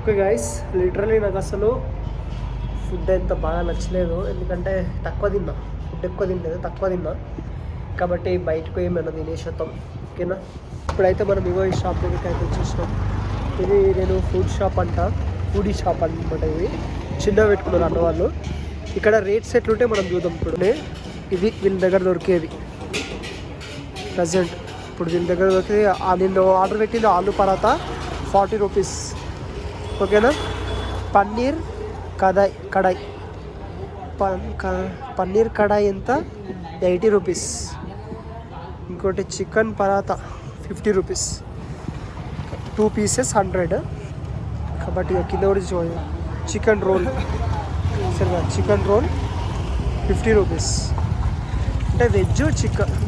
Okay guys, literally నాకు అసలు food ఎంత బాగా నచ్చలేదు. ఎందుకంటే తక్కువ తిన్నా, ఫుడ్ ఎక్కువ తినలేదు, తక్కువ తిన్నా. కాబట్టి బయటకు ఏమైనా తినేసేద్దాం, ఓకేనా. ఇప్పుడైతే మనం ఇగో ఈ షాప్ దగ్గరికి అయితే వచ్చేసినాం. ఇది నేను ఫుడ్ షాప్ అంట, ఫుడీ షాప్ అనమాట. ఇది చిన్న పెట్టుకున్నారు అన్న వాళ్ళు. ఇక్కడ రేట్స్ ఎట్లుంటే మనం చూద్దాం. ఇప్పుడు ఇది వీళ్ళ దగ్గర దొరికేది ప్రజెంట్. ఇప్పుడు వీళ్ళ దగ్గర దొరికేది నేను ఆర్డర్ పెట్టింది ఆలు పరాతా 40 రూపీస్, ఓకేనా. పన్నీర్ కడాయి పన్నీర్ కడాయి ఎంత 80 రూపీస్. ఇంకోటి చికెన్ పరాతా 50 రూపీస్, 2 పీసెస్ 100. కాబట్టి కింద కూడా చూడండి, చికెన్ రోల్ సరే, చికెన్ రోల్ 50 రూపీస్. అంటే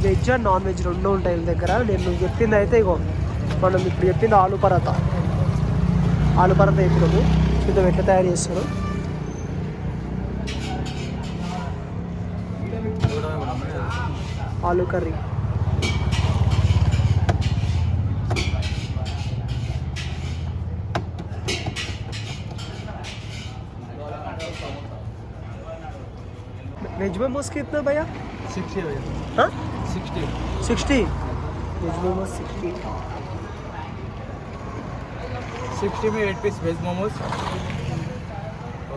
వెజ్ అండ్ నాన్ వెజ్ రెండు ఉంటాయి వీళ్ళ దగ్గర. నేను చెప్పింది అయితే ఇగో, మనం ఇప్పుడు చెప్పింది ఆలు పరాతా చెప్పినాము. చూద్దాం ఎట్లా తయారు చేస్తారు. ఆలు కర్రీ, वेज मोमोज कितना भैया? 60 भैया। हाँ 60 वेज मोमोज 60. 60 में 8 पीस वेज मोमोज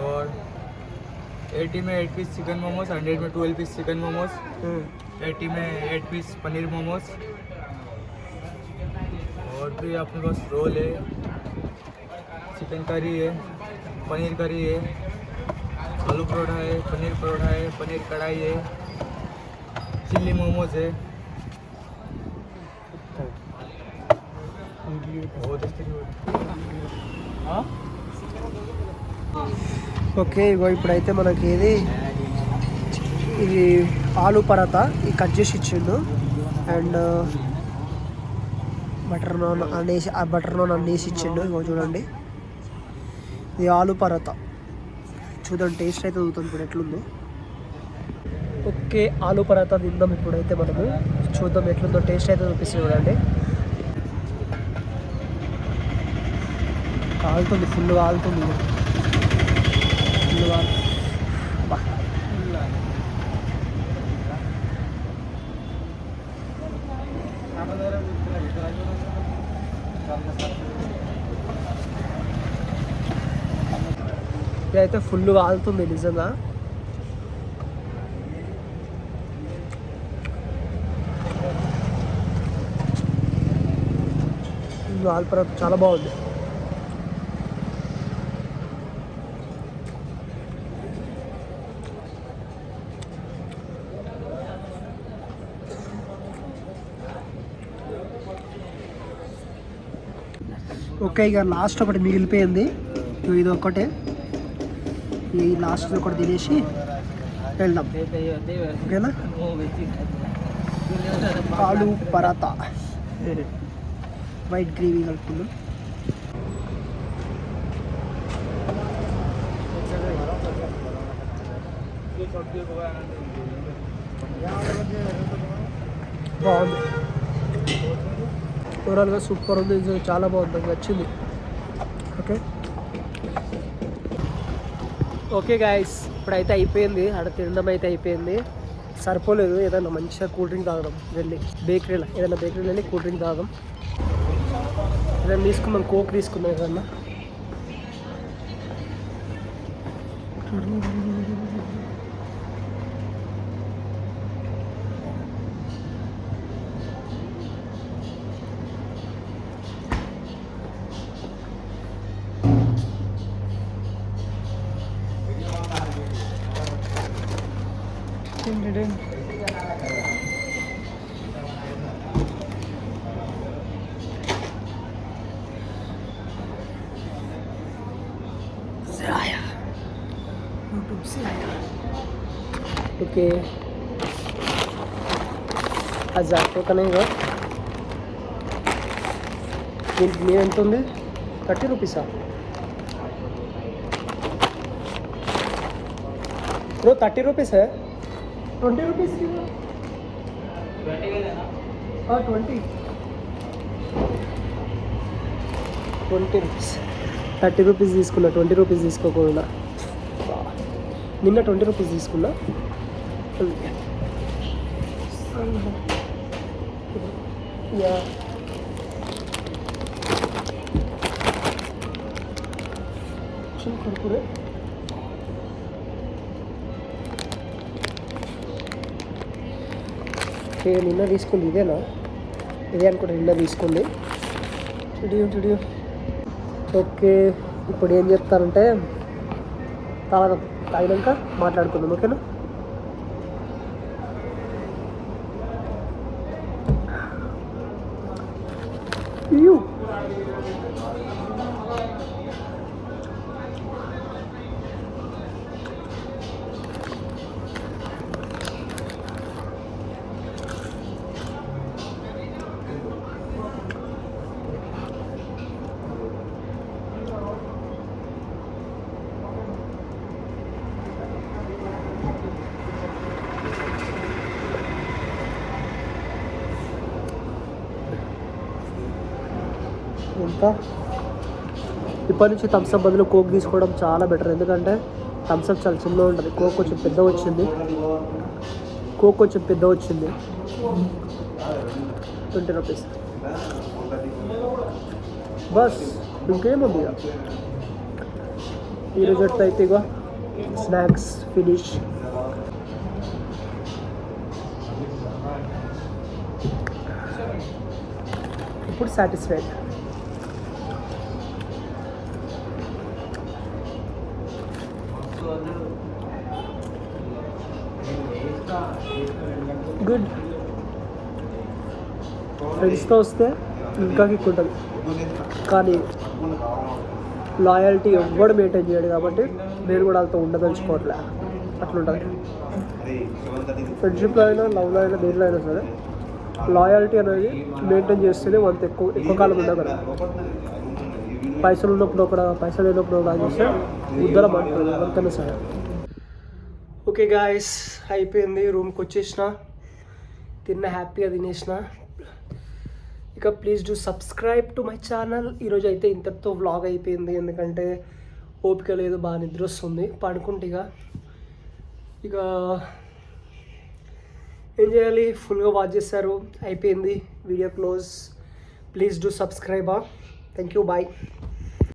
और 80 में 8 पीस चिकन मोमोज, 100 में 12 पीस चिकन मोमोज, 80 में 8 पीस पनीर मोमोज। और भी अपने पास रोल है, चिकन करी है, पनीर करी है, आलू परोठा है, पनीर कढ़ाई है, चिल्ली मोमोज है। ఓకే ఇగో ఇప్పుడైతే మనకి ఇది ఆలు పరాతా ఇది కట్ చేసి ఇచ్చిండు. అండ్ బటర్ నాన్ అనేసి ఇచ్చిండు. ఇగో చూడండి, ఇది ఆలు పరాతా. చూద్దాం టేస్ట్ అయితే చూద్దాం ఇప్పుడు ఎట్లుందో. ఓకే, ఆలు పరాతా తిందాం ఇప్పుడైతే మనము. చూద్దాం ఎట్లుందో, టేస్ట్ అయితే చూపిస్తుంది చూడండి. కాలుతుంది, ఫుల్ కాలుతుంది, ఫుల్ కాలు. ఇదైతే ఫుల్ కాలుతుంది నిజంగా. ఆలు పరాతా చాలా బాగుంది. ఓకే, ఇక లాస్ట్ ఒకటి మిగిలిపోయింది, ఇది ఒకటే. ఈ లాస్ట్ ఒకటి తినేసి వెళ్దాం, ఓకేనా. ఆలు పరాతా వైట్ గ్రేవీ కలుపుకుందాం. బాగుంది, ఓవరాల్గా సూపర్ ఉంది, చాలా బాగుంది, నాకు నచ్చింది. ఓకే గాయస్, ఇప్పుడైతే అయిపోయింది, ఆడ తినడం అయితే అయిపోయింది. సరిపోలేదు, ఏదైనా మంచిగా కూల్ డ్రింక్ తాగడం వెళ్ళి ఏదైనా బేకరీలో వెళ్ళి కూల్ డ్రింక్ తాగడం. ఏదైనా తీసుకుందాం, కోక్ తీసుకుందాం ఏదన్నా. ओके, 1000 का नहीं हुआ. దీనికి ఎంత ఉంది? 30 రూపీసా బ్రో? 30 రూపీస్ है, 20 रुपीज़ की 20 रुपीज़. 30 రూపీస్ తీసుకున్నా, 20 రూపీస్ తీసుకోకుండా. నిన్న 20 రూపీస్ తీసుకున్నా. యా కుర్కురే నిన్న తీసుకుంది ఇదేనా? ఇదే అనుకుంటా నిన్న తీసుకుంది. చూడు. ఓకే, ఇప్పుడు ఏం చెప్తారంటే తాగినాక మాట్లాడుకుందాం, ఓకేనా? ఇంకా ఇప్పటి నుంచి థమ్స్అప్ బదులు కోక్ తీసుకోవడం చాలా బెటర్. ఎందుకంటే థమ్స్అప్ చాలా చిన్నగా ఉంటుంది, కోక్ కొంచెం పెద్ద వచ్చింది. 20 రూపీస్ బస్, ఇంకేముంది ఇక. ఈరోజు అయితే ఇక స్నాక్స్ ఫినిష్. ఇప్పుడు సాటిస్ఫైడ్. గుడ్. ఫ్రెండ్స్తో వస్తే ఇంకా కిక్ ఉంటుంది, కానీ లాయల్టీ ఎవ్వడు మెయింటైన్ చేయడు కాబట్టి నేను కూడా వాళ్ళతో ఉండదలుచుకోవట్లే. అట్లుంటుంది ఫ్రెండ్షిప్లో అయినా, లవ్లో అయినా, దేంట్లో అయినా సరే లాయల్టీ అనేది మెయింటైన్ చేస్తేనే అంత ఎక్కువ కాలం ఉండగలరు. పైసలు ఉన్నప్పుడు ఒకడ, పైసలు లేనప్పుడు ఒకడ చేస్తే ఉద్దరం అంటుంది అంతనే సరే. ఓకే గాయస్, అయిపోయింది. రూమ్కి వచ్చేసిన, తిన్న, హ్యాపీగా తినేసిన. ఇక please do subscribe to my channel. ఈరోజు అయితే ఇంతటితో వ్లాగ్ అయిపోయింది, ఎందుకంటే ఓపిక లేదు, బాగా నిద్ర వస్తుంది, పడుకుంటే ఇక ఏం చేయాలి. ఫుల్గా వాచ్ చేశారు, అయిపోయింది, video close. Please do subscribe. Thank you, bye.